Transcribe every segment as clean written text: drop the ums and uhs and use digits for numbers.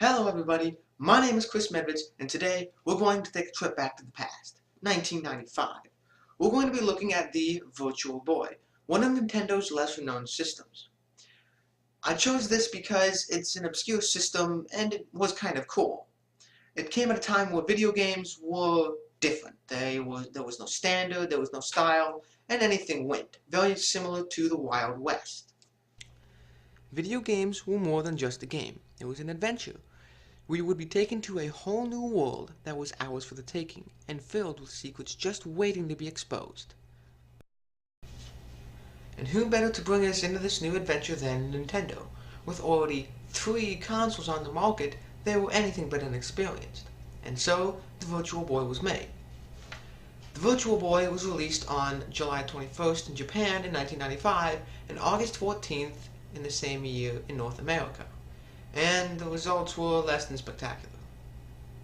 Hello everybody, my name is Chris Medveds, and today we're going to take a trip back to the past, 1995. We're going to be looking at the Virtual Boy, one of Nintendo's lesser-known systems. I chose this because it's an obscure system and it was kind of cool. It came at a time where video games were different. There was no standard, there was no style, and anything went, very similar to the Wild West. Video games were more than just a game. It was an adventure. We would be taken to a whole new world that was ours for the taking, and filled with secrets just waiting to be exposed. And who better to bring us into this new adventure than Nintendo? With already 3 consoles on the market, they were anything but inexperienced. And so, the Virtual Boy was made. The Virtual Boy was released on July 21st in Japan in 1995, and August 14th in the same year in North America. And the results were less than spectacular.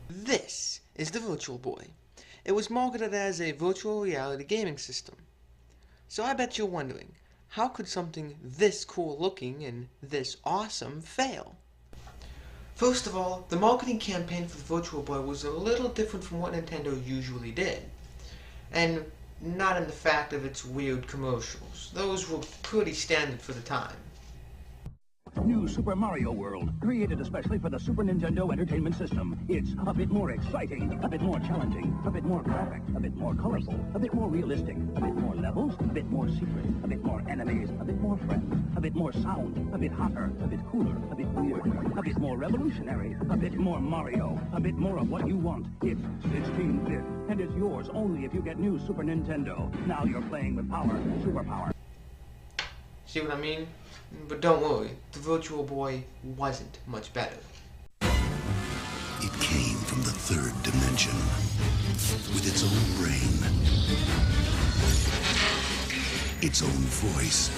This is the Virtual Boy. It was marketed as a virtual reality gaming system. So I bet you're wondering, how could something this cool looking and this awesome fail? First of all, the marketing campaign for the Virtual Boy was a little different from what Nintendo usually did. And not in the fact of its weird commercials. Those were pretty standard for the time. New Super Mario World, created especially for the Super Nintendo Entertainment System. It's a bit more exciting, a bit more challenging, a bit more graphic, a bit more colorful, a bit more realistic, a bit more levels, a bit more secret, a bit more enemies, a bit more friends, a bit more sound, a bit hotter, a bit cooler, a bit weird, a bit more revolutionary, a bit more Mario, a bit more of what you want. It's 16-bit, and it's yours only if you get new Super Nintendo. Now you're playing with power, superpower. See what I mean? But don't worry, the Virtual Boy wasn't much better. It came from the third dimension, with its own brain, its own voice,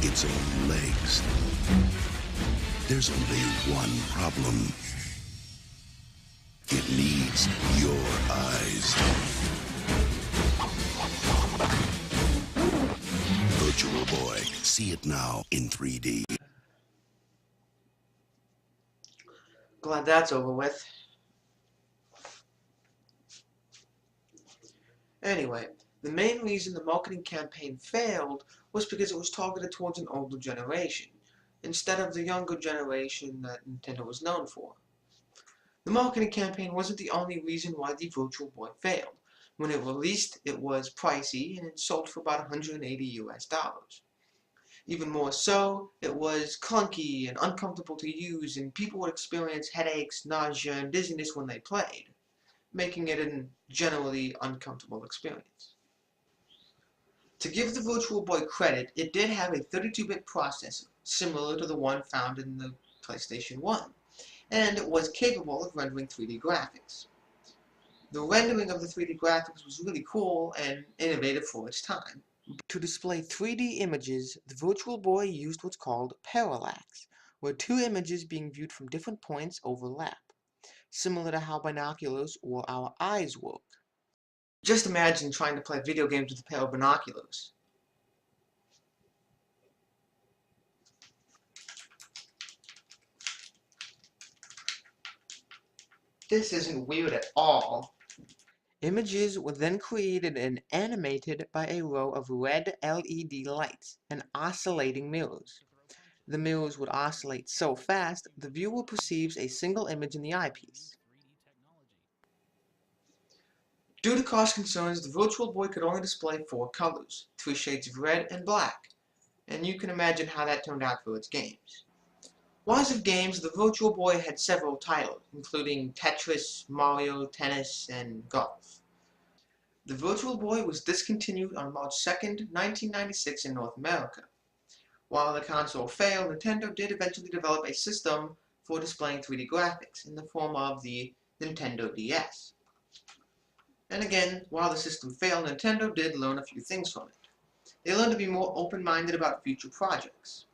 its own legs. There's only one problem. It needs your eyes. Virtual Boy. See it now in 3D. Glad that's over with. Anyway, the main reason the marketing campaign failed was because it was targeted towards an older generation, instead of the younger generation that Nintendo was known for. The marketing campaign wasn't the only reason why the Virtual Boy failed. When it released, it was pricey and it sold for about $180 US. Even more so, it was clunky and uncomfortable to use, and people would experience headaches, nausea, and dizziness when they played, making it a generally uncomfortable experience. To give the Virtual Boy credit, it did have a 32-bit processor, similar to the one found in the PlayStation 1, and it was capable of rendering 3D graphics. The rendering of the 3D graphics was really cool and innovative for its time. To display 3D images, the Virtual Boy used what's called parallax, where 2 images being viewed from different points overlap, similar to how binoculars or our eyes work. Just imagine trying to play video games with a pair of binoculars. This isn't weird at all. Images were then created and animated by a row of red LED lights and oscillating mirrors. The mirrors would oscillate so fast, the viewer perceives a single image in the eyepiece. Due to cost concerns, the Virtual Boy could only display 4 colors, 3 shades of red and black, and you can imagine how that turned out for its games. Wise of games, the Virtual Boy had several titles, including Tetris, Mario, Tennis, and Golf. The Virtual Boy was discontinued on March 2nd, 1996 in North America. While the console failed, Nintendo did eventually develop a system for displaying 3D graphics in the form of the Nintendo DS. And again, while the system failed, Nintendo did learn a few things from it. They learned to be more open-minded about future projects.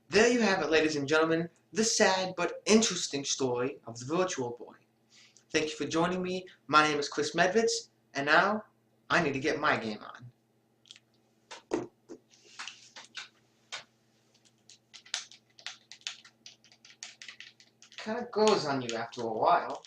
There you have it, ladies and gentlemen, the sad but interesting story of the Virtual Boy. Thank you for joining me. My name is Chris Medveds, and now I need to get my game on. kind of grows on you after a while.